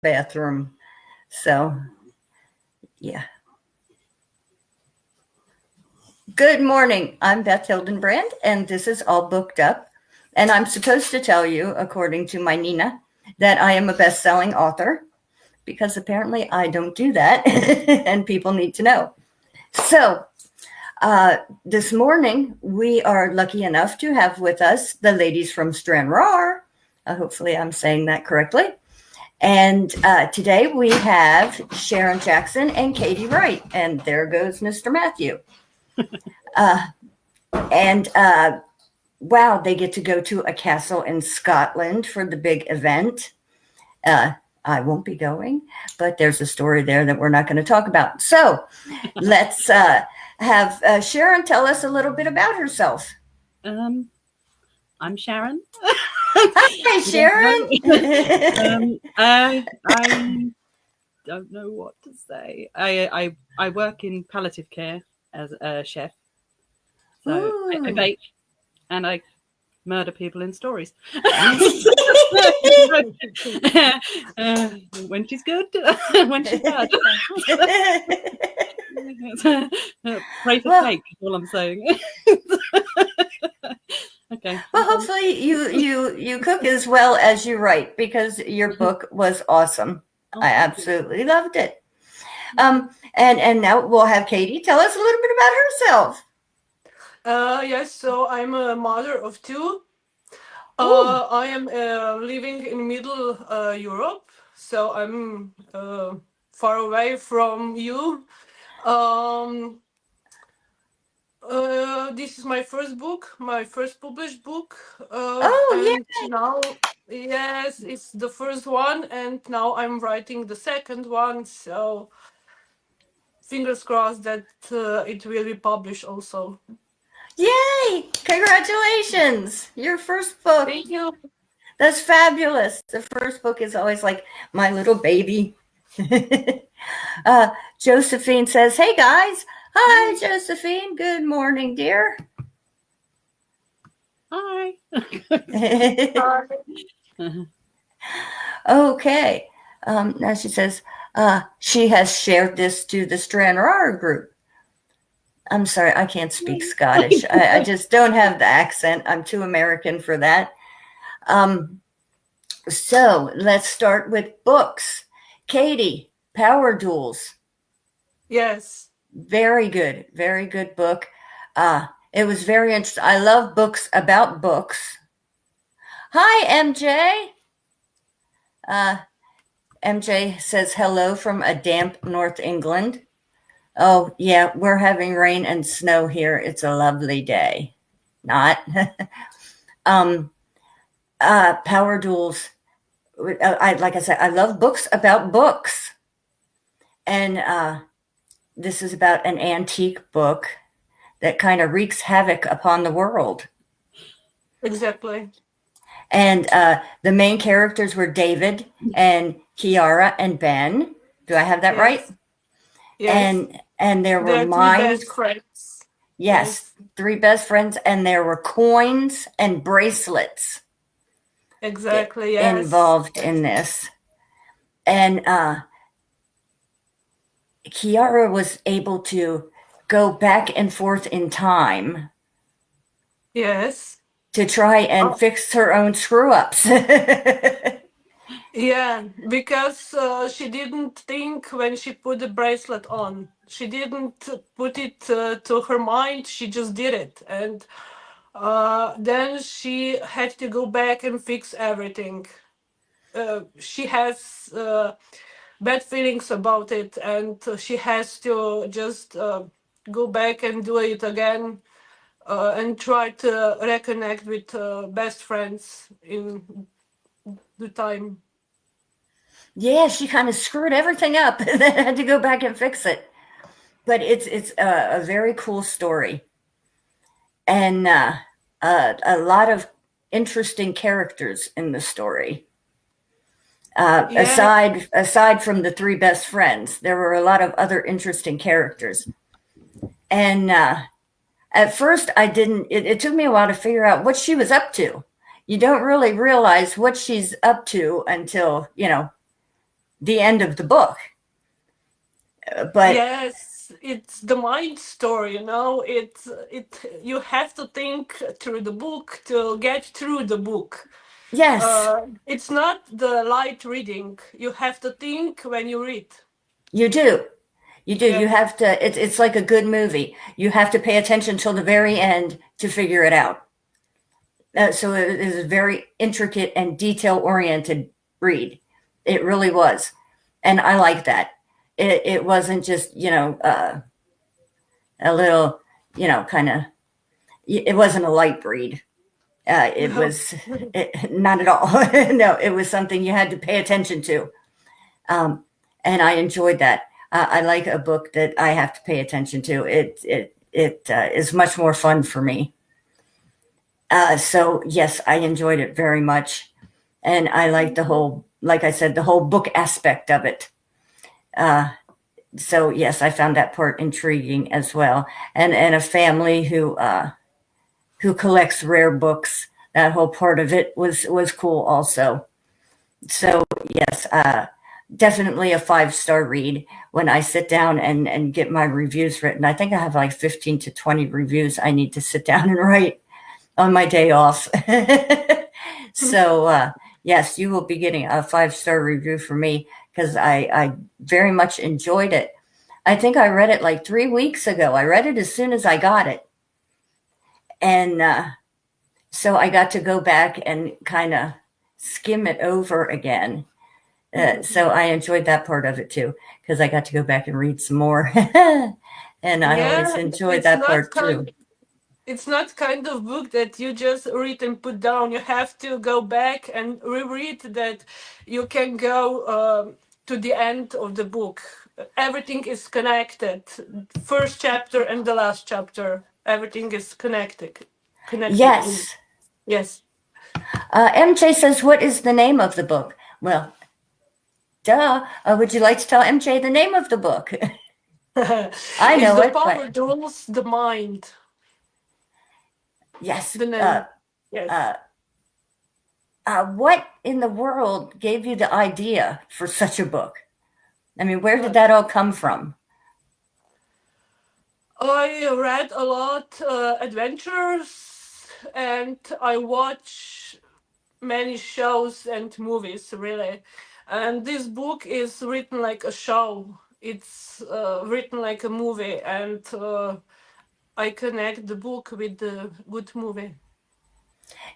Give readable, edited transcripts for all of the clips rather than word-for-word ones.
bathroom. So, yeah. Good morning. I'm Beth Hildenbrand, and this is All Booked Up. And I'm supposed to tell you, according to my Nina, that I am a best-selling author, because apparently I don't do that, and people need to know. So, this morning, we are lucky enough to have with us the ladies from Stranraer. Hopefully I'm saying that correctly. And today we have Sharon Jackson and Katie Wright. And there goes Mr. Matthew. Wow, they get to go to a castle in Scotland for the big event. I won't be going, but there's a story there that we're not going to talk about. So let's have Sharon tell us a little bit about herself. I'm Sharon. Hi, Sharon. I don't know what to say. I work in palliative care as a chef. So I bake and I murder people in stories. When she's good, when she's bad. Pray for cake is all I'm saying. Okay. Well, hopefully you cook as well as you write, because your book was awesome. I absolutely loved it. And now we'll have Katie tell us a little bit about herself. Yes, so I'm a mother of two. I am living in middle Europe, so I'm far away from you. This is my first book, my first published book. Now, yes, it's the first one, and now I'm writing the second one. So fingers crossed that it will be published also. Yay! Congratulations! Your first book. Thank you. That's fabulous. The first book is always like my little baby. Josephine says, hey guys. Hi, Josephine. Good morning, dear. Hi. Okay. Now she says she has shared this to the Stranraer group. I'm sorry, I can't speak Scottish. I just don't have the accent. I'm too American for that. So let's start with books. Katie, Power Duels. Yes. Very good book. It was very interesting. I love books about books. Hi, MJ. MJ says hello from a damp North England. Oh, yeah, we're having rain and snow here. It's a lovely day. Not. Power Duels. Like I said, I love books about books. And this is about an antique book that kind of wreaks havoc upon the world. Exactly. And the main characters were David and Kiara and Ben. Do I have that right? Yes. And there were mines. Best friends. Yes, three best friends, and there were coins and bracelets. Exactly. Yes. Involved in this. And Kiara was able to go back and forth in time. Yes. To try and fix her own screw-ups. Yeah, because she didn't think when she put the bracelet on. She didn't put it to her mind. She just did it. And then she had to go back and fix everything. She has bad feelings about it, and she has to just go back and do it again and try to reconnect with best friends in the time. Yeah, she kind of screwed everything up and then had to go back and fix it. But it's a very cool story. And a lot of interesting characters in the story. Aside from the three best friends, there were a lot of other interesting characters. And at first I didn't, it took me a while to figure out what she was up to. You don't really realize what she's up to until, the end of the book. But yes, it's the mind story, you know. It you have to think through the book to get through the book. yes, It's not the light reading. You have to think when you read. you do. You do. You Yes. have to. It's like a good movie. You have to pay attention till the very end to figure it out. So it is a very intricate and detail oriented read. It really was, and I like that. It wasn't just a little kind of. It wasn't a light read. It No. was not at all. No, it was something you had to pay attention to, and I enjoyed that. I like a book that I have to pay attention to. It is much more fun for me. So yes, I enjoyed it very much, and I like the whole, like I said, the whole book aspect of it. So yes, I found that part intriguing as well, and a family who collects rare books. That whole part of it was cool also. So yes, definitely a 5-star read. When I sit down and get my reviews written, I think I have like 15 to 20 reviews I need to sit down and write on my day off. So yes, you will be getting a 5-star review from me because I very much enjoyed it. I think I read it like 3 weeks ago. I read it as soon as I got it. And so I got to go back and kind of skim it over again. So I enjoyed that part of it too, because I got to go back and read some more. And I always Yeah, enjoyed that part too. it's not kind of book that you just read and put down. You have to go back and reread that. You can go to the end of the book. Everything is connected. First chapter and the last chapter. Everything is connected. Connected. Yes. Yes. MJ says, what is the name of the book? Well, duh. Would you like to tell MJ the name of the book? I It's know the it, power but rules the mind. yes. The name. Yes. What in the world gave you the idea for such a book? I mean, where did Uh, that all come from? I read a lot adventures, and I watch many shows and movies, really. And this book is written like a show. It's written like a movie, and I connect the book with the good movie.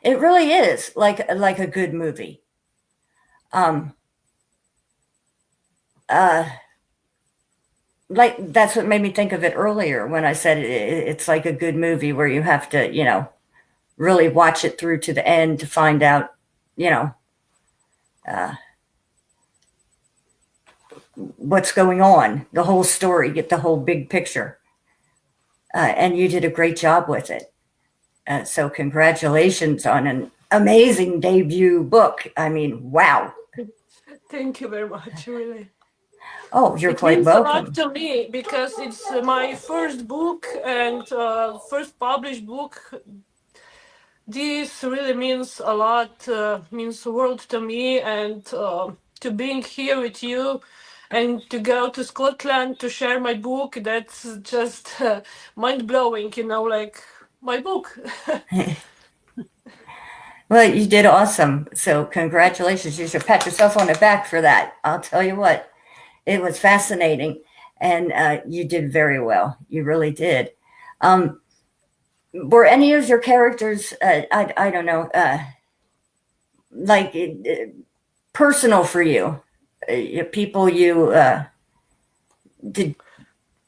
It really is like a good movie. Um, uh, like that's what made me think of it earlier when I said it's like a good movie where you have to, really watch it through to the end to find out, you know, uh, what's going on, the whole story, get the whole big picture. And you did a great job with it. So congratulations on an amazing debut book. I mean, wow. Thank you very much, really. Oh, you're It quite means a lot welcome. to me because it's my first book and first published book. This really means a lot, means the world to me, and to being here with you and to go to Scotland to share my book, that's just mind blowing, like my book. Well, you did awesome. So congratulations. You should pat yourself on the back for that. I'll tell you what, it was fascinating, and you did very well. You really did. Um, were any of your characters, I don't know, like personal for you? People you did,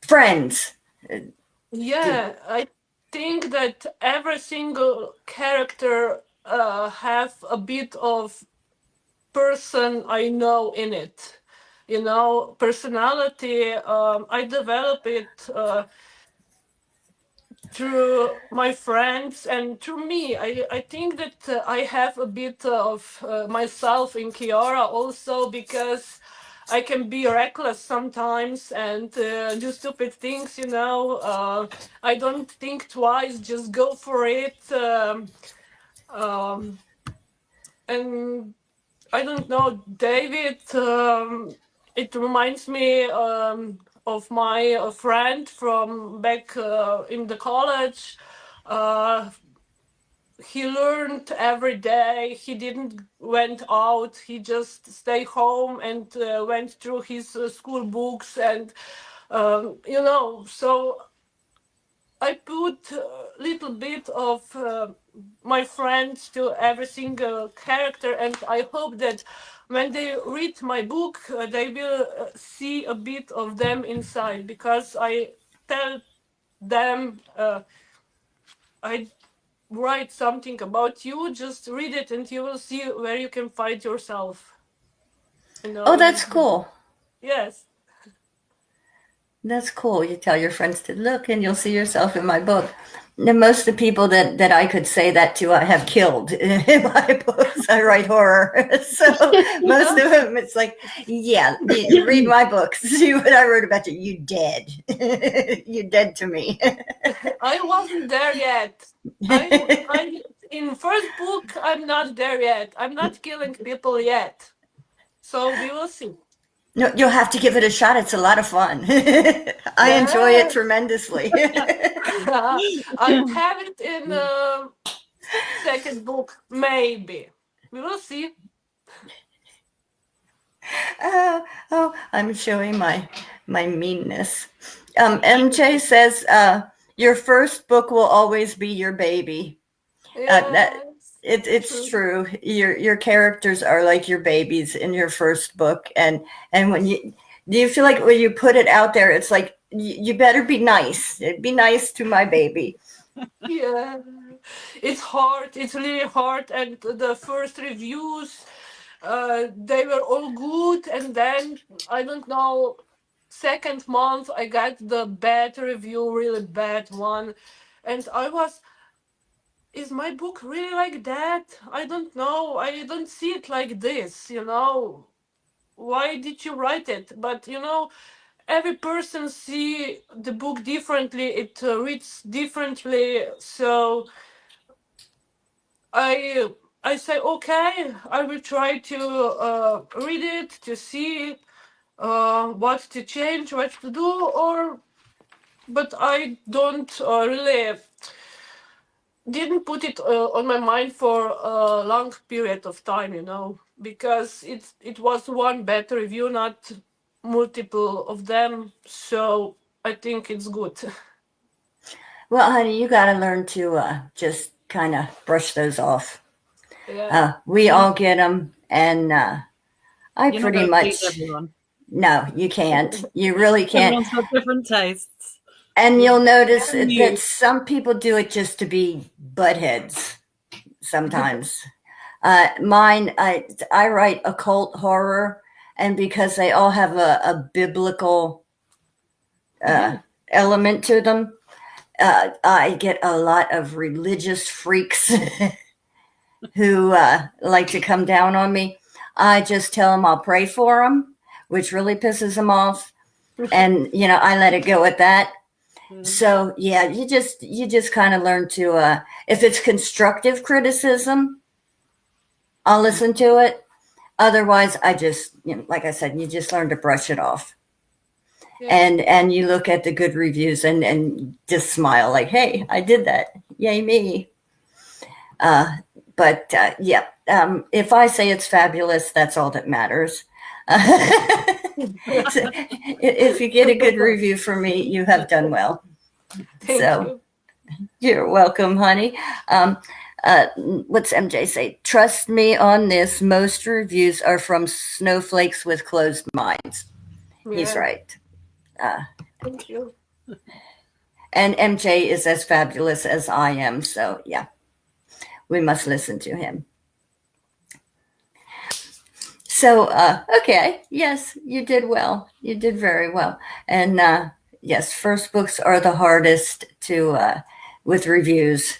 friends? Did, Yeah, I think that every single character have a bit of person I know in it. Personality. I develop it through my friends and through me. I think that I have a bit of myself in Kiara also because I can be reckless sometimes and do stupid things. I don't think twice, just go for it. Um, and I don't know, David. It reminds me of my friend from back in the college. Uh, he learned every day. He didn't went out. He just stayed home and went through his school books and so I put a little bit of my friends to every single character, and I hope that when they read my book, they will see a bit of them inside, because I tell them I write something about you, just read it and you will see where you can find yourself. Oh, In that's this book. cool. Yes. That's cool. You tell your friends to look and you'll see yourself in my book. And most of the people that I could say that to, I have killed in my books. I write horror. So most of them, it's like, yeah, you read my books, see what I wrote about you. You dead. You dead to me. I wasn't there yet. I in first book I'm not there yet. I'm not killing people yet. So we will see. No, you'll have to give it a shot. It's a lot of fun. I enjoy it Yeah. tremendously. I have it in second book, maybe. We will see. I'm showing my meanness. MJ says your first book will always be your baby. That Yes. it's True. true. Your characters are like your babies in your first book, and when you do you feel like when you put it out there, it's like you better be nice. Be nice to my baby. Yeah. It's hard. It's really hard. And the first reviews, they were all good. And then, I don't know, second month, I got the bad review, really bad one. And I was, is my book really like that? I don't know. I don't see it like this. Why did you write it? But every person see the book differently. It reads differently. So I I say okay. I will try to read it to see what to change, what to do, or but I don't really didn't put it on my mind for a long period of time, because it was one bad review, not multiple of them. So I think it's good. Well, honey, you got to learn to just kind of brush those off. Yeah. We all get them, and I You're not pretty going to please much everyone. no, you can't. You really can't. Everyone's got different tastes. And you'll notice And that you. some people do it just to be buttheads sometimes. Mine, I write occult horror, and because they all have a biblical element to them, I get a lot of religious freaks who like to come down on me. I just tell them I'll pray for them, which really pisses them off, and I let it go at that. So yeah, you just kind of learn to if it's constructive criticism, I'll listen to it. Otherwise, I just like I said, you just learn to brush it off. Yeah. And you look at the good reviews and just smile like, hey, I did that. Yay me. But yeah, if I say it's fabulous, that's all that matters. So, if you get a good review from me, you have done well. Thank So you. you're welcome, honey. Um, what's MJ say? Trust me on this. Most reviews are from snowflakes with closed minds. He's Yeah. right. Thank you. And MJ is as fabulous as I am. So yeah, we must listen to him. So, okay. Yes, you did well. You did very well. And yes, first books are the hardest to, with reviews,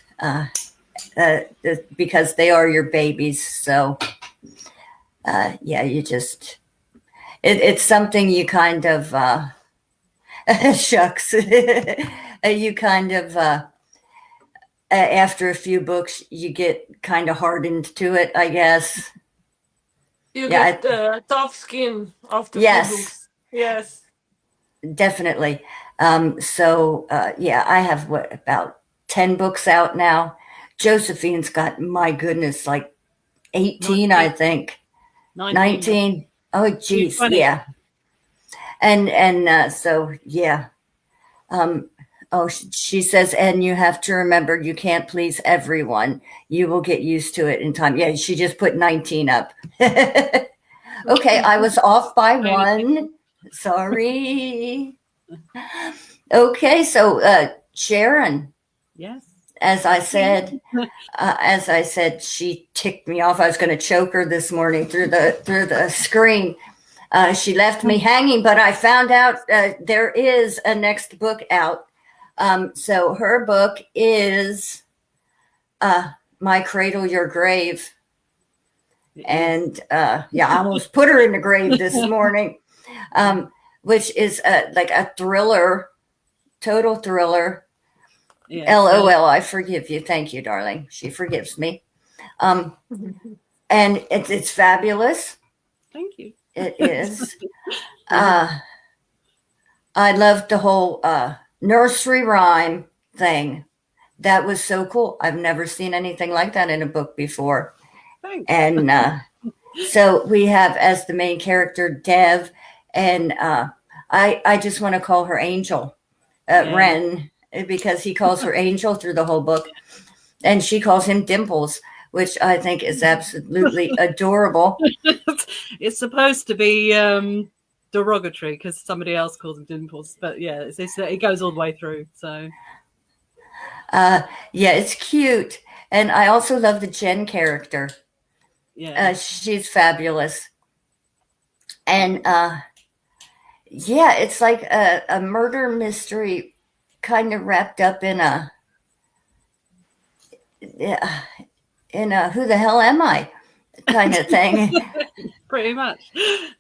because they are your babies. So, yeah, it's something you kind of, shucks. You kind of, after a few books, you get kind of hardened to it, I guess. You Yeah, get tough skin after few yes, books. Yes. definitely. Yeah, I have about 10 books out now. Josephine's got, my goodness, like 18, I 19, think. 19. 19. Oh, She's geez. 20. Yeah. So, yeah. Um, she says, and you have to remember, you can't please everyone. You will get used to it in time. Yeah, she just put 19 up. Okay, I was off by one. Sorry. Okay, so Sharon, Yes. as I said, she ticked me off. I was going to choke her this morning through the screen. She left me hanging, but I found out there is a next book out. So her book is My Cradle, Your Grave. And yeah, I almost put her in the grave this morning, which is like a thriller, total thriller. Yeah, LOL, I forgive you. Thank you, darling. She forgives me. And it's fabulous. thank you. It is. I loved the whole nursery rhyme thing. That was so cool. I've never seen anything like that in a book before. Thanks. And so we have as the main character Dev, and I just want to call her Angel, Ren, because he calls her Angel through the whole book, and she calls him Dimples, which I think is absolutely adorable. It's supposed to be derogatory because somebody else calls him Dimples, but yeah, it goes all the way through. So yeah, it's cute, and I also love the Jen character. yeah, She's fabulous, and yeah, it's like a murder mystery, kind of wrapped up in a who the hell am I kind of thing. pretty much.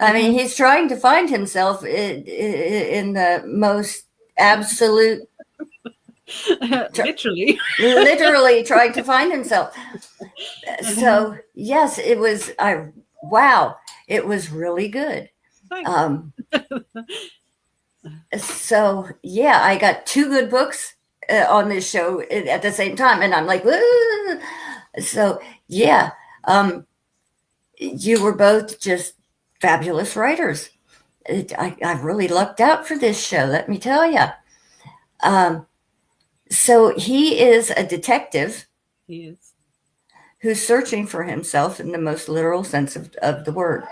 I mean, he's trying to find himself in the most absolute, literally trying to find himself. So yes, it was. Wow, it was really good. So yeah, I got two good books on this show at the same time, and I'm like, woo! So yeah, you were both just fabulous writers. I really lucked out for this show, let me tell you. So he is a detective. He is. Who's searching for himself in the most literal sense of the word.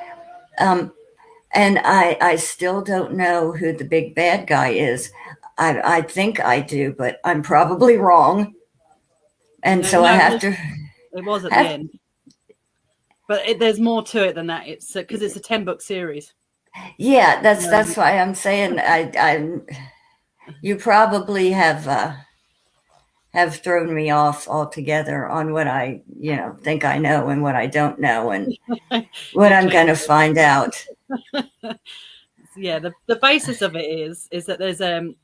And I still don't know who the big bad guy is. I think I do, but I'm probably wrong. And so I have to. It was at the end. But there's more to it than that. It's because it's a 10-book series. Yeah, that's why I'm saying you probably have thrown me off altogether on what I think I know and what I don't know and what I'm going to find out. Yeah, the basis of it is that there's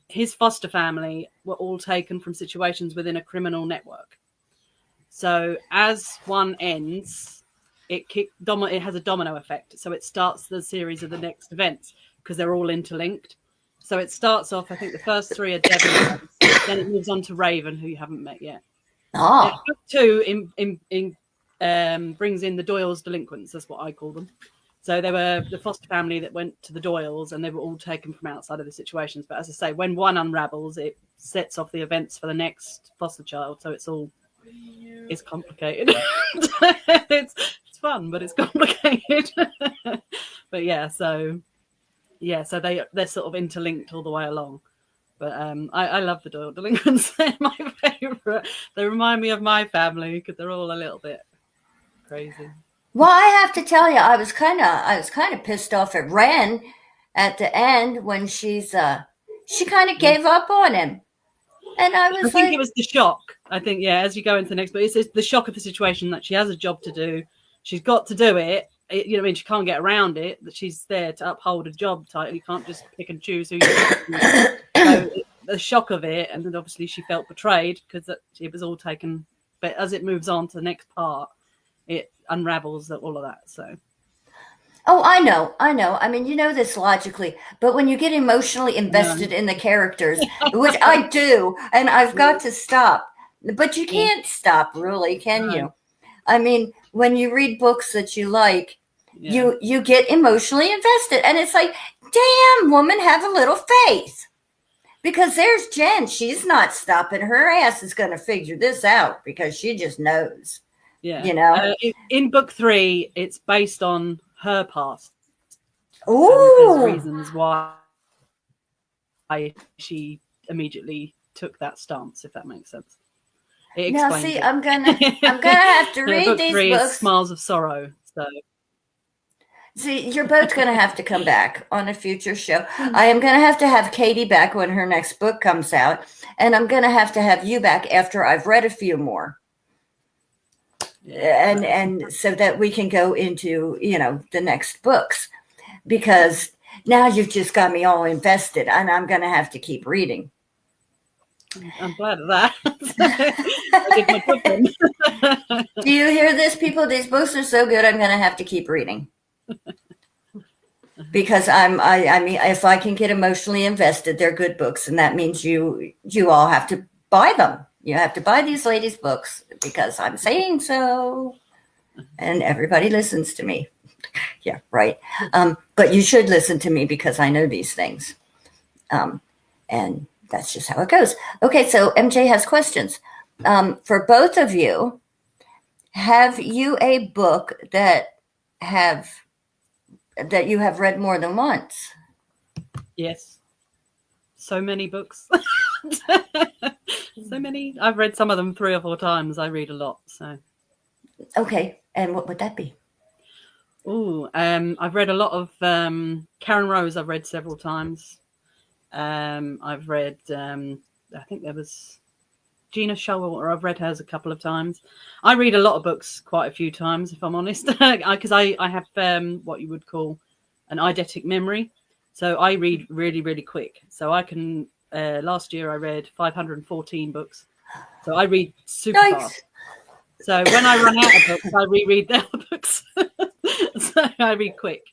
his foster family were all taken from situations within a criminal network. So as one ends, it has a domino effect. So it starts the series of the next events because they're all interlinked. So it starts off, I think the first three are Devon, then it moves on to Raven, who you haven't met yet. Oh. Book two brings in the Doyle's delinquents, that's what I call them. So they were the foster family that went to the Doyles, and they were all taken from outside of the situations. But as I say, when one unravels, it sets off the events for the next foster child. So it's complicated. it's fun, but it's complicated. But yeah, so they're sort of interlinked all the way along. But I love the Doyle delinquents. They're my favorite. They remind me of my family because they're all a little bit crazy. Well, I have to tell you, I was kind of pissed off at Ren at the end when she kind of gave up on him, and I think it was the shock. I think as you go into the next book, it's the shock of the situation that she has a job to do. She's got to do it. You know what I mean? She can't get around it. That she's there to uphold a job title. You can't just pick and choose who you. So the shock of it, and then obviously she felt betrayed because it was all taken. But as it moves on to the next part, it unravels all of that. So Oh, I know. I mean, you know this logically, but when you get emotionally invested in the characters, which I do, and I've got to stop, but you can't stop, really, can you? I mean, when you read books that you like, you get emotionally invested, and it's like, damn, woman, have a little faith. Because there's Jen, she's not stopping. Her ass is going to figure this out because she just knows. Yeah. You know? In book 3, it's based on her past. Ooh. There's reasons why she immediately took that stance, if that makes sense. It now, explains see, it. I'm gonna have to read book these 3 books. Is Smiles of Sorrow. So. See, you're both going to have to come back on a future show. I am going to have Katie back when her next book comes out, and I'm going to have you back after I've read a few more. Yeah. And so that we can go into, the next books, because now you've just got me all invested, and I'm going to have to keep reading. I'm glad of that. I did my good then. Do you hear this, people? These books are so good, I'm going to have to keep reading. Because I mean, if I can get emotionally invested, they're good books, and that means you all have to buy them. You have to buy these ladies' books because I'm saying so, and everybody listens to me. Yeah, right. But you should listen to me because I know these things, and that's just how it goes. Okay, so MJ has questions for both of you. Have you a book that you have read more than once? Yes. So many books. So many. I've read some of them 3 or 4 times. I read a lot. So. Okay. And what would that be? Oh, I've read a lot of Karen Rose. I've read several times. I've read, I think there was Gina Showalter. I've read hers a couple of times. I read a lot of books quite a few times, if I'm honest, because I have what you would call an eidetic memory. So I read really, really quick. So I can, last year I read 514 books. So I read super fast. So when I run out of books, I reread their books. So I read quick.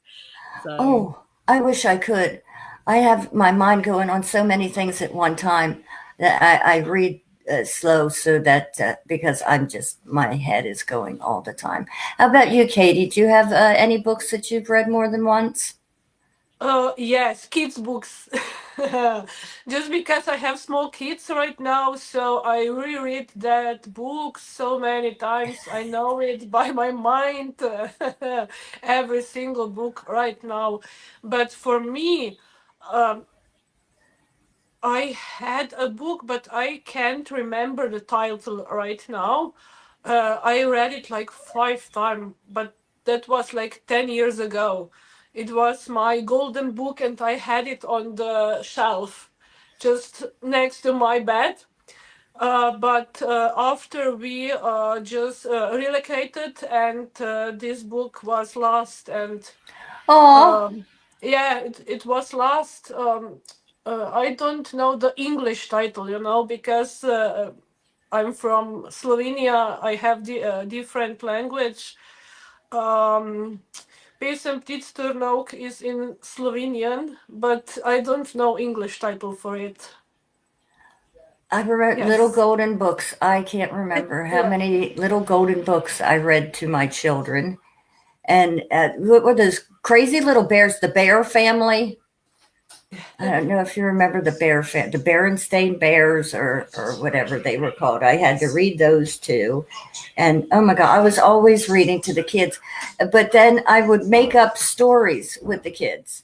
So. Oh, I wish I could. I have my mind going on so many things at one time that I read slow, so that because my head is going all the time. How about you, Katie? Do you have any books that you've read more than once? Yes, kids' books. Just because I have small kids right now, so I reread that book so many times. I know it by my mind, every single book right now. But for me, I had a book, but I can't remember the title right now. I read it like 5 times, but that was like 10 years ago. It was my golden book, and I had it on the shelf just next to my bed. But after we just relocated, and this book was lost, and yeah, it was lost. I don't know the English title, because I'm from Slovenia. I have the different language. Pesem ptic Trnovk is in Slovenian, but I don't know English title for it. I read Little Golden Books. I can't remember how many Little Golden Books I read to my children. And what were those crazy little bears? The Bear Family. I don't know if you remember the the Berenstain Bears or whatever they were called. I had to read those too. And oh my God, I was always reading to the kids. But then I would make up stories with the kids.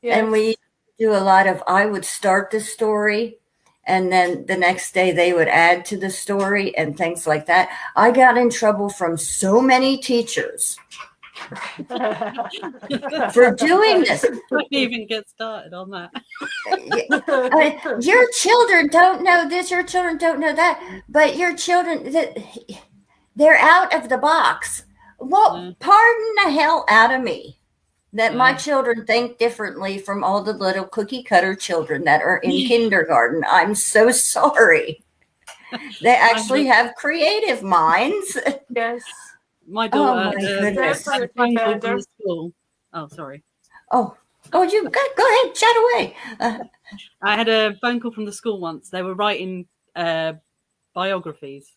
Yes. And we do a lot of, I would start the story, and then the next day they would add to the story and things like that. I got in trouble from so many teachers for doing this. Don't even get started on that. Your children don't know this, your children don't know that, but your children, they're out of the box. Well, pardon the hell out of me that my children think differently from all the little cookie cutter children that are in kindergarten. I'm so sorry. They actually have creative minds. Yes. My daughter, oh my goodness. in the school. Oh, sorry. Oh, you go ahead, chat away. I had a phone call from the school once. They were writing biographies.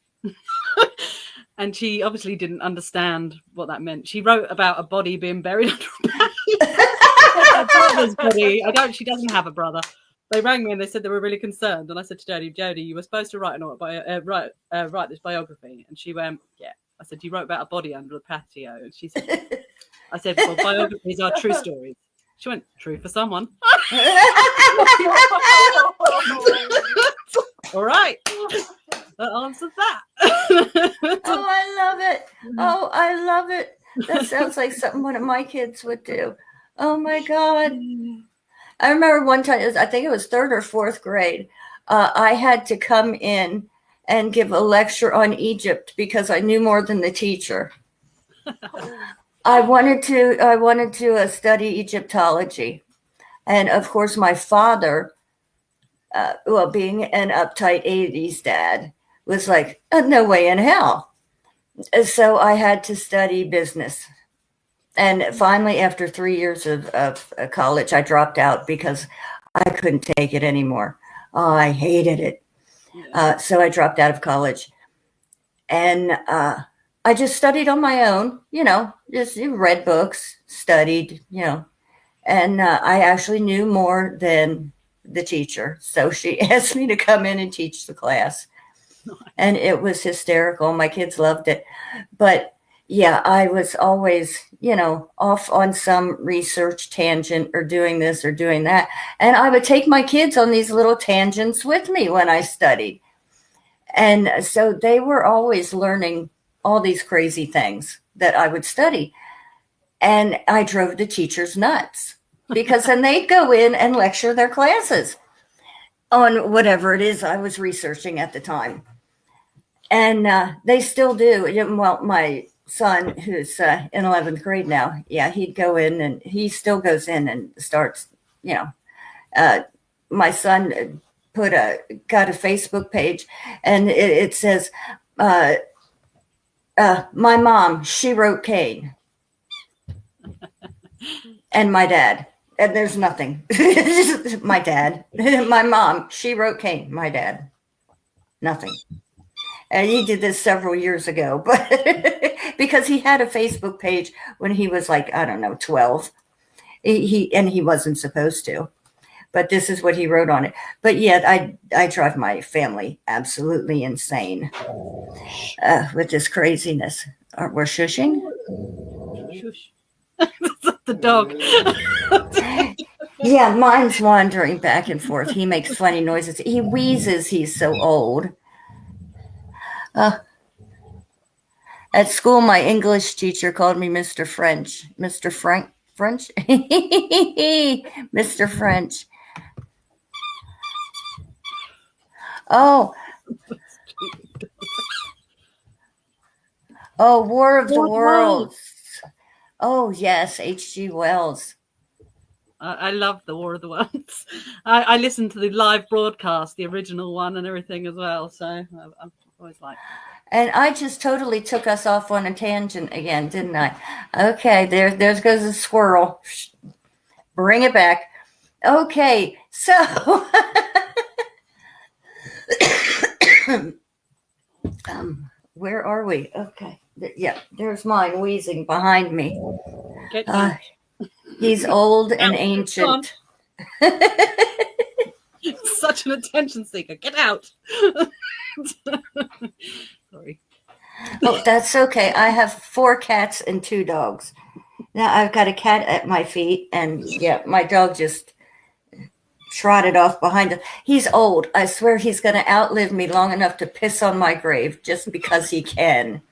And she obviously didn't understand what that meant. She wrote about a body being buried under a bed. Her brother's body. She doesn't have a brother. They rang me and they said they were really concerned. And I said to Jodie, you were supposed to write write this biography. And she went, yeah. I said, you wrote about a body under the patio. And she said, I said, well, biographies are true stories. She went, true for someone. All right. That answers that. Oh, I love it. Oh, I love it. That sounds like something one of my kids would do. Oh, my God. I remember one time, I think it was 3rd or 4th grade, I had to come in and give a lecture on Egypt because I knew more than the teacher. I wanted to study Egyptology. And, of course, my father, being an uptight 80s dad, was like, no way in hell. So I had to study business. And finally, after 3 years of college, I dropped out because I couldn't take it anymore. Oh, I hated it. So I dropped out of college. And I just studied on my own, just read books, studied, and I actually knew more than the teacher. So she asked me to come in and teach the class. And it was hysterical. My kids loved it. But yeah, I was always, off on some research tangent or doing this or doing that. And I would take my kids on these little tangents with me when I studied. And so they were always learning all these crazy things that I would study. And I drove the teachers nuts because then they'd go in and lecture their classes on whatever it is I was researching at the time. And they still do. Well, my son, who's in 11th grade now, he'd go in and he still goes in and starts, my son got a Facebook page and it says, my mom, she wrote Cain. And my dad. And there's nothing. My dad. My mom, she wrote Cain. My dad. Nothing. And he did this several years ago, but because he had a Facebook page when he was like, I don't know, 12. He wasn't supposed to. But this is what he wrote on it. But yet I drive my family absolutely insane with this craziness. We're shushing? Shush. The dog. Yeah, mine's wandering back and forth. He makes funny noises. He wheezes. He's so old. At school, my English teacher called me Mr. French. Mr. French? Mr. French. Oh, War of the Worlds. Oh, yes, H.G. Wells. I love the War of the Worlds. I listened to the live broadcast, the original one and everything as well. So I've always liked it. And I just totally took us off on a tangent again, didn't I? Okay, there goes a squirrel. Bring it back. Okay, so where are we? Okay, yeah, there's mine wheezing behind me. He's old and ancient. Such an attention seeker. Get out. Sorry. Oh, that's okay. I have 4 cats and 2 dogs. Now I've got a cat at my feet, and my dog just trotted off behind him. He's old. I swear he's going to outlive me long enough to piss on my grave just because he can.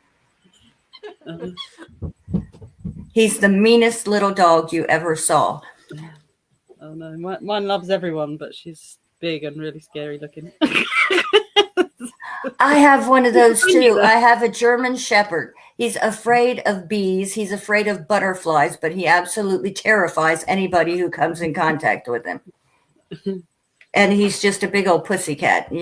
He's the meanest little dog you ever saw. Oh no, mine loves everyone, but she's big and really scary looking. I have one of those too. I have a German Shepherd. He's afraid of bees. He's afraid of butterflies, but he absolutely terrifies anybody who comes in contact with him. And he's just a big old pussycat.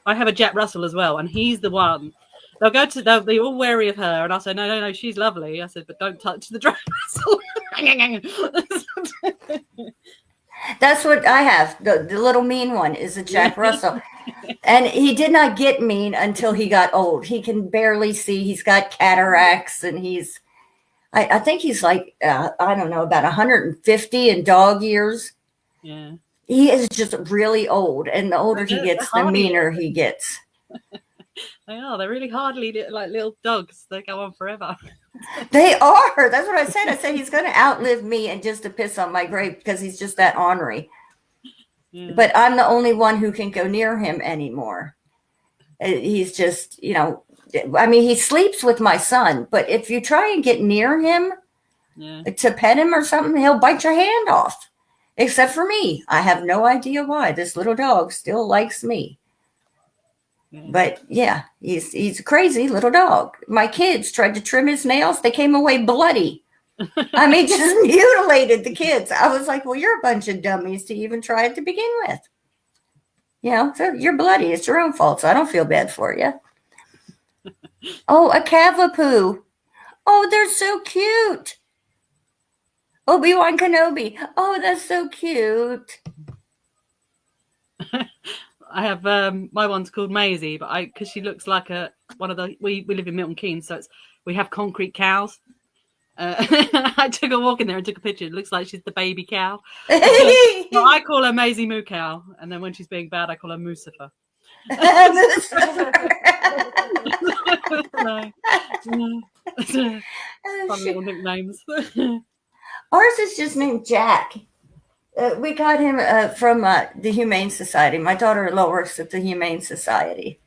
I have a Jack Russell as well, and he's the one. They'll be all wary of her, and I'll say, no, she's lovely. I said, but don't touch the Jack Russell. That's what I have. The little mean one is a Jack Russell. And he did not get mean until he got old. He can barely see. He's got cataracts, and I think he's like, I don't know, about 150 in dog years. Yeah. He is just really old. And the older he gets, the meaner he gets. They are. They're really hardly like little dogs. They go on forever. They are. That's what I said. I said he's going to outlive me and just to piss on my grave because he's just that ornery. Yeah. But I'm the only one who can go near him anymore. He's just, I mean, he sleeps with my son, but if you try and get near him to pet him or something, he'll bite your hand off. Except for me. I have no idea why. This little dog still likes me. Yeah. But yeah, he's a crazy little dog. My kids tried to trim his nails. They came away bloody. I mean, just mutilated the kids. I was like, well, you're a bunch of dummies to even try it to begin with. So you're bloody. It's your own fault. So I don't feel bad for you. Oh, a Cavapoo. Oh, they're so cute. Obi-Wan Kenobi. Oh, that's so cute. I have my one's called Maisie, but because she looks like one of the we live in Milton Keynes, so we have concrete cows. I took a walk in there and took a picture. It looks like she's the baby cow. So I call her Maisie Moo Cow, and then when she's being bad, I call her Moosifer. Fun little nicknames. Ours is just named Jack. We got him from the Humane Society. My daughter-in-law works at the Humane Society.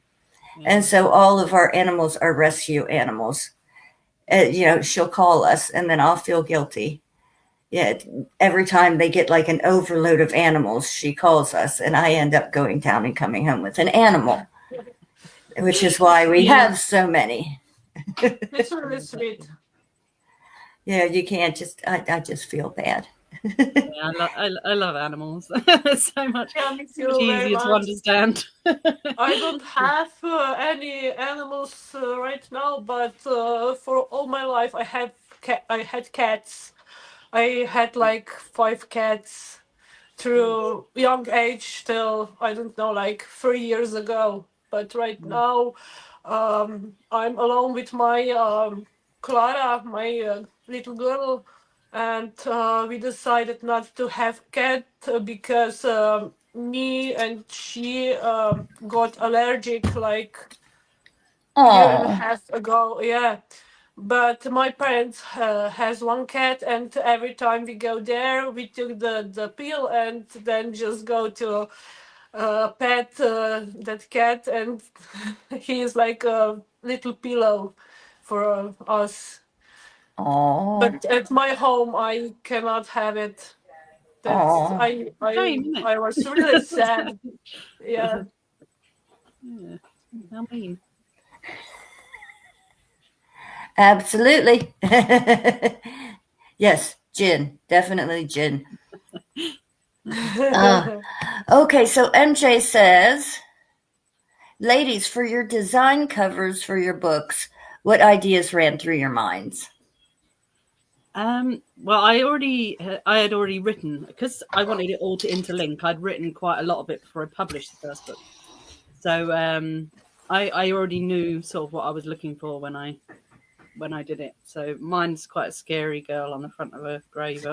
Yeah. And so all of our animals are rescue animals. She'll call us and then I'll feel guilty. Yeah, every time they get like an overload of animals, she calls us and I end up going down and coming home with an animal, which is why we have so many. It's really sweet. Yeah, you can't just, I just feel bad. Yeah, I love animals. So much. Yeah, me too, easier to understand. I don't have any animals right now, but for all my life I had cats. I had like 5 cats through young age till I don't know, like 3 years ago. But right now I'm alone with my Clara, my little girl. And we decided not to have cat because me and she got allergic like a year and a half ago. Yeah, but my parents has one cat, and every time we go there, we took the pill and then just go to pet that cat, and he is like a little pillow for us. But at my home, I cannot have it. That's I was really sad. Yeah. How mean. Absolutely. Yes, gin. Definitely gin. Okay, so MJ says, ladies, for your design covers for your books, what ideas ran through your minds? Well, I had already written, because I wanted it all to interlink. I'd written quite a lot of it before I published the first book, so I already knew sort of what I was looking for when I did it. So mine's quite a scary girl on the front of a grave.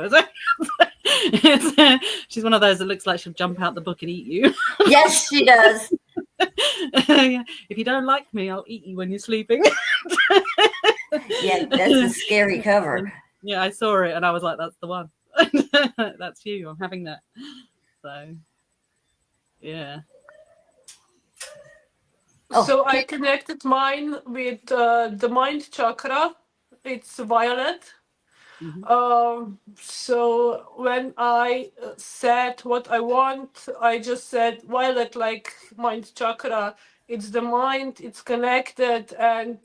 She's one of those that looks like she'll jump out the book and eat you. Yes, she does. If you don't like me, I'll eat you when you're sleeping. Yeah, that's a scary cover. Yeah, I saw it and I was like, that's the one. That's you. I'm having that. So, yeah. So I connected mine with the mind chakra. It's violet. Mm-hmm. So when I said what I want, I just said violet, like mind chakra. It's the mind, it's connected, and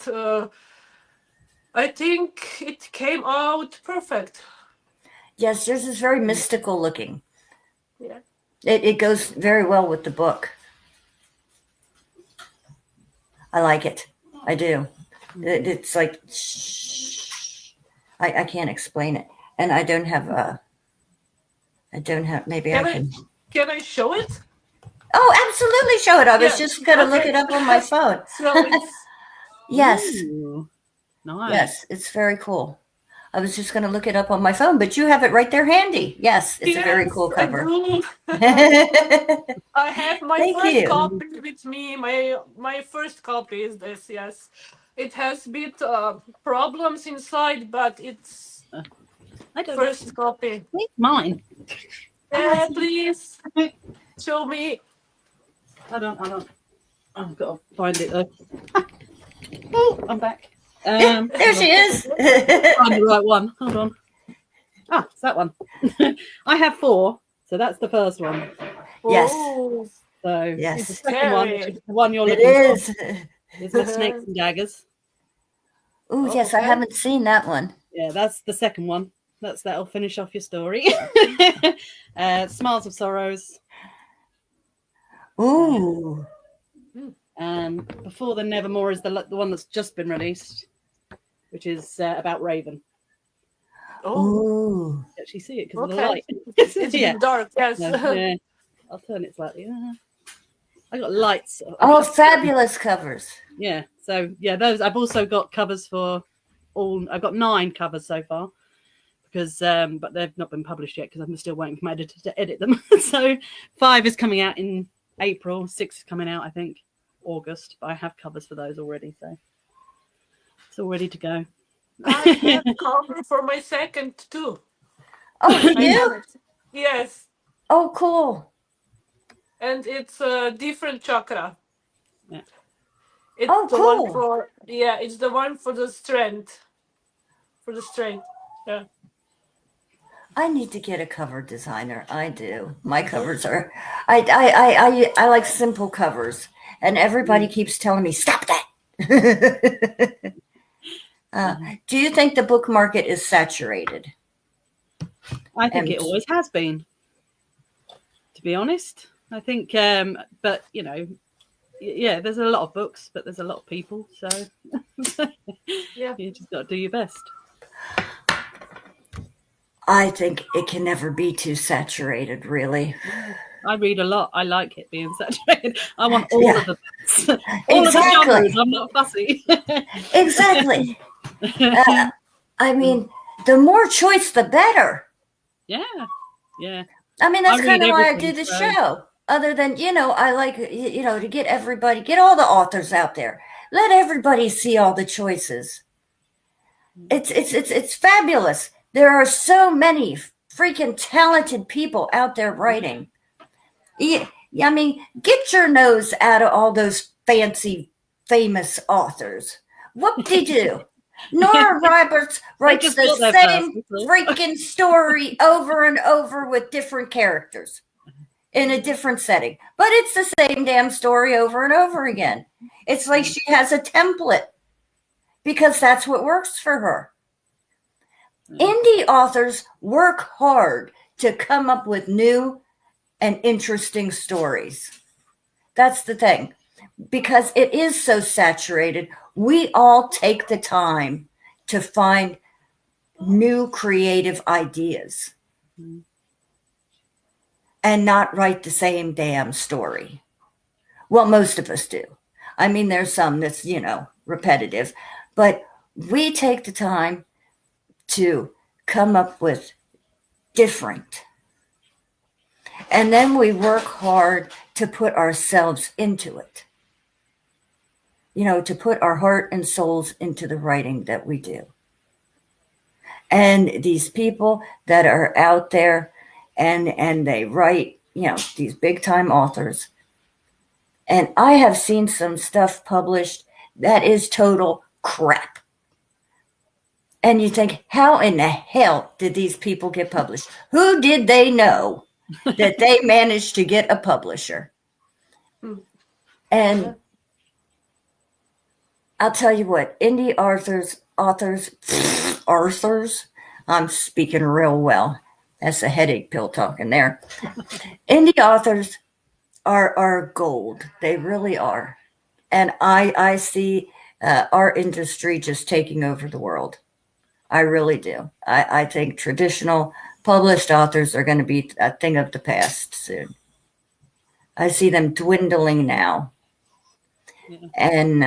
I think it came out perfect. Yes, yours is very mystical looking. Yeah. It goes very well with the book. I like it. I do. It's like, I can't explain it. and I don't have maybe I can. Can I show it? Oh, absolutely, show it. I was Yeah, just going to look okay. it up on my phone. So it's Yes, Ooh, nice. yes, it's very cool. I was just going to look it up on my phone, but you have it right there handy. Yes, it's a very cool I cover. do. I have my Thank first you. copy with me. My first copy is this. Yes, it has bit problems inside, but it's I don't first copy. know. It's mine. Yeah, please show me. Hold on. I've got to find it though. Oh, I'm back. There she is. Find the right one. Hold on. Ah, it's that one. I have 4, so that's the first one. Yes. Oh, So Yes. the second one, which is the one you're It looking is. for, is with snakes and daggers. Oh, yes, I okay. haven't seen that one. Yeah, that's the second one. That'll finish off your story. Smiles of Sorrows. Ooh. And Before the Nevermore is the one that's just been released, which is about Raven. Oh, Ooh. You actually see it because of the okay. light. It's Yeah. bit dark. Yes. Yeah. I'll turn it slightly. I got lights. Oh, fabulous covers. Yeah. So yeah, those. I've also got covers for all. I've got 9 covers so far because, but they've not been published yet because I'm still waiting for my editor to edit them. So 5 is coming out in April. 6 is coming out, I think, August. But I have covers for those already, so it's all ready to go. I have cover for my second too. Oh, you I do? have it. Yes, Oh, cool. and it's a different chakra. Yeah. It's Oh, the one cool. for it's the one for the strength. For the strength. Yeah. I need to get a cover designer. I do. My covers are. I like simple covers, and everybody keeps telling me stop that. Do you think the book market is saturated? I think it always has been, to be honest. I think, but you know, yeah, there's a lot of books, but there's a lot of people, so Yeah. you just got to do your best. I think it can never be too saturated, really. I read a lot. I like it being saturated. I want all of the books, all Exactly. of the genres. I'm not fussy. Exactly. I mean, the more choice, the better. Yeah. I mean, that's I kind read of why I everything, do the so- show. Other than, I like, to get all the authors out there. Let everybody see all the choices. It's fabulous. There are so many freaking talented people out there writing. Yeah, I mean, get your nose out of all those fancy, famous authors. Whoop-de-doo. Nora Roberts writes just the got there same first, that's all. freaking story over and over with different characters in a different setting. But it's the same damn story over and over again. It's like she has a template because that's what works for her. Indie authors work hard to come up with new and interesting stories. That's the thing. Because it is so saturated, we all take the time to find new creative ideas and not write the same damn story. Well, most of us do. I mean, there's some that's, repetitive, but we take the time to come up with different. And then we work hard to put ourselves into it. To put our heart and souls into the writing that we do. And these people that are out there and they write, these big time authors. And I have seen some stuff published that is total crap. And you think, how in the hell did these people get published? Who did they know that they managed to get a publisher? And I'll tell you what, indie authors, I'm speaking real well. That's a headache pill talking there. Indie authors are gold. They really are. And I see our industry just taking over the world. I really do. I think traditional published authors are going to be a thing of the past soon. I see them dwindling now. Yeah. And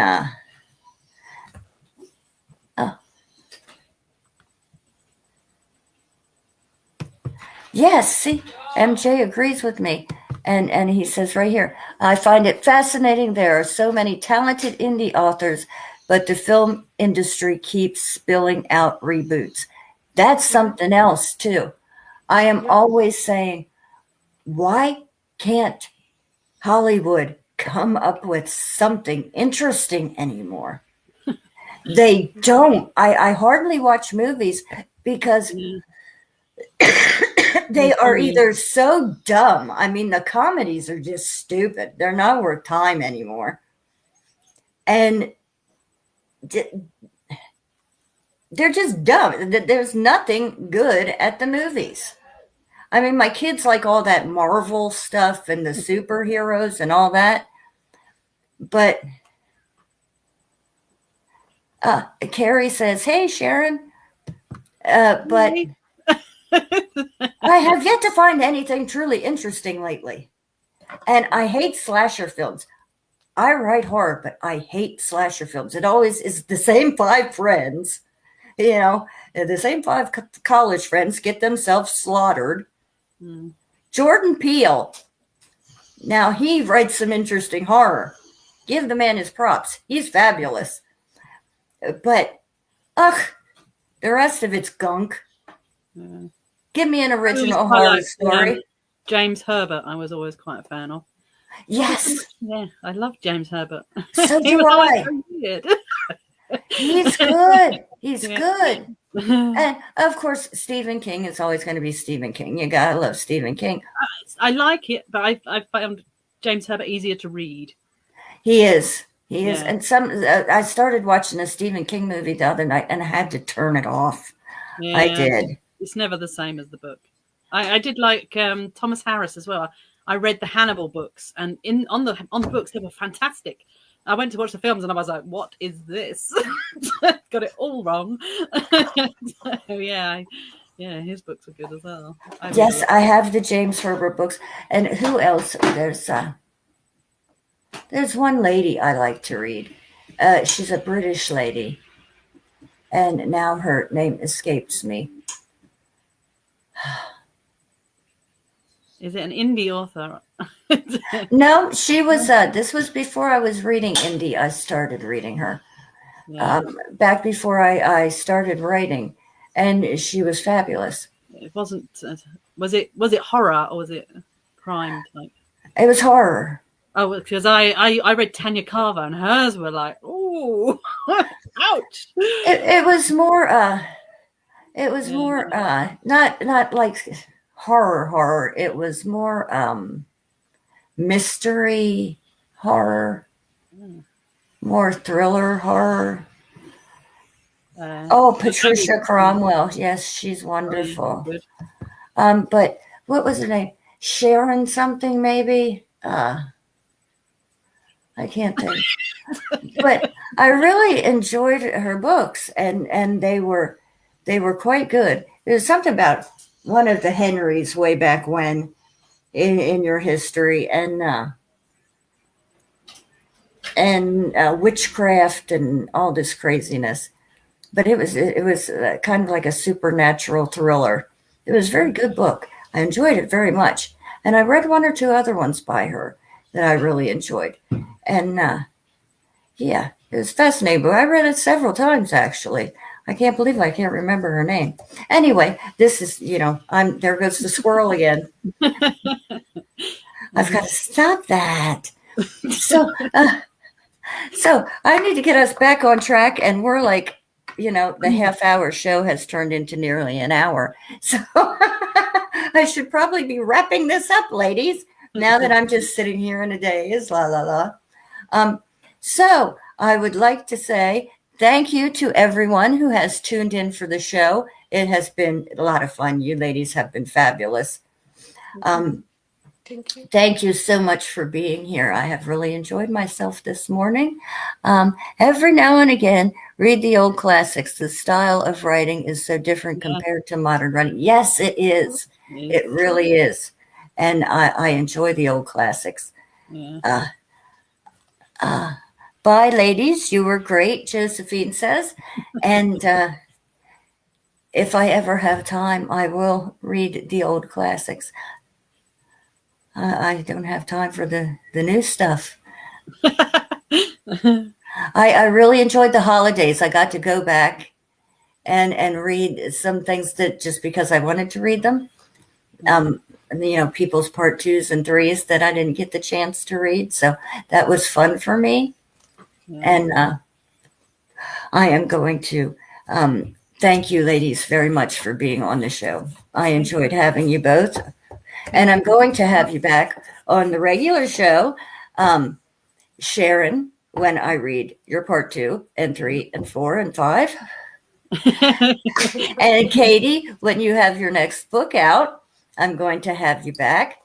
yes, see, MJ agrees with me. And he says right here, I find it fascinating. There are so many talented indie authors, but the film industry keeps spilling out reboots. That's something else, too. I am always saying, why can't Hollywood come up with something interesting anymore? They don't. I hardly watch movies because they are either so dumb. I mean, the comedies are just stupid. They're not worth time anymore. And they're just dumb. There's nothing good at the movies. I mean, my kids like all that Marvel stuff and the superheroes and all that. But Carrie says, hey, Sharon. But I have yet to find anything truly interesting lately. And I hate slasher films. I write horror, but I hate slasher films. It always is the same 5 friends, the same 5 college friends get themselves slaughtered. Jordan Peele. Now, he writes some interesting horror. Give the man his props. He's fabulous. But, the rest of it's gunk. Give me an original horror story. James Herbert, I was always quite a fan of. Yes. Yeah, I love James Herbert. So do I. He's good. He's good. And, of course, Stephen King is always going to be Stephen King. You got to love Stephen King. I like it, but I found James Herbert easier to read. He is. He is. And I started watching a Stephen King movie the other night, and I had to turn it off. Yeah, I did. It's never the same as the book. I did like Thomas Harris as well. I read the Hannibal books, and on the books they were fantastic. I went to watch the films, and I was like, "What is this?" Got it all wrong. So, yeah, his books are good as well. I have the James Herbert books, and who else? There's one lady I like to read. She's a British lady, and now her name escapes me. Is it an indie author? No, she was. This was before I was reading indie. I started reading her back before I started writing, and she was fabulous. It wasn't. Was it horror or was it crime type? It was horror. Oh, because I read Tanya Carver, and hers were like, "Oh, ouch!" It was more. It was more. Not like horror. It was more mystery horror, more thriller horror. Patricia Cromwell. Yes, she's wonderful. But what was her name? Sharon something maybe. I can't think. But I really enjoyed her books, and they were quite good. There's something about one of the Henrys way back when in your history, and witchcraft and all this craziness. But it was kind of like a supernatural thriller. It was a very good book. I enjoyed it very much, and I read 1 or 2 other ones by her that I really enjoyed. And it was fascinating. But I read it several times actually. I can't believe I can't remember her name. Anyway, this is, there goes the squirrel again. I've got to stop that. So I need to get us back on track, and we're like, the half-hour show has turned into nearly an hour. So I should probably be wrapping this up, ladies, now that I'm just sitting here in a daze, la la la. So I would like to say thank you to everyone who has tuned in for the show. It has been a lot of fun. You ladies have been fabulous. Thank you. Thank you so much for being here. I have really enjoyed myself this morning. Every now and again, read the old classics. The style of writing is so different compared to modern writing. Yes, it is. It really is. And I enjoy the old classics. Yeah. Bye, ladies. You were great, Josephine says. And if I ever have time, I will read the old classics. I don't have time for the new stuff. I really enjoyed the holidays. I got to go back and read some things that just because I wanted to read them. People's part 2s and 3s that I didn't get the chance to read. So that was fun for me. Yeah. And I am going to thank you, ladies, very much for being on the show. I enjoyed having you both. And I'm going to have you back on the regular show, Sharon, when I read your part 2 and 3 and 4 and 5. And Katie, when you have your next book out, I'm going to have you back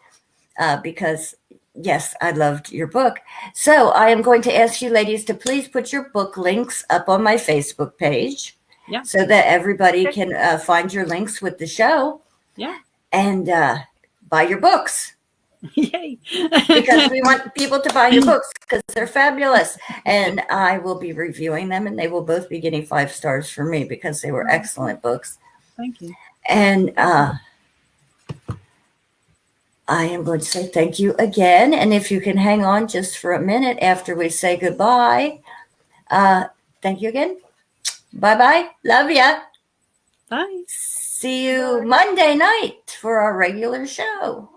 because, yes, I loved your book. So I am going to ask you ladies to please put your book links up on my Facebook page so that everybody can find your links with the show. Yeah. And buy your books. Yay. Because we want people to buy your books because they're fabulous. And I will be reviewing them, and they will both be getting 5 stars from me because they were excellent books. Thank you. And I am going to say thank you again. And if you can hang on just for a minute after we say goodbye, thank you again. Bye-bye. Love ya. Bye. See you Monday night for our regular show.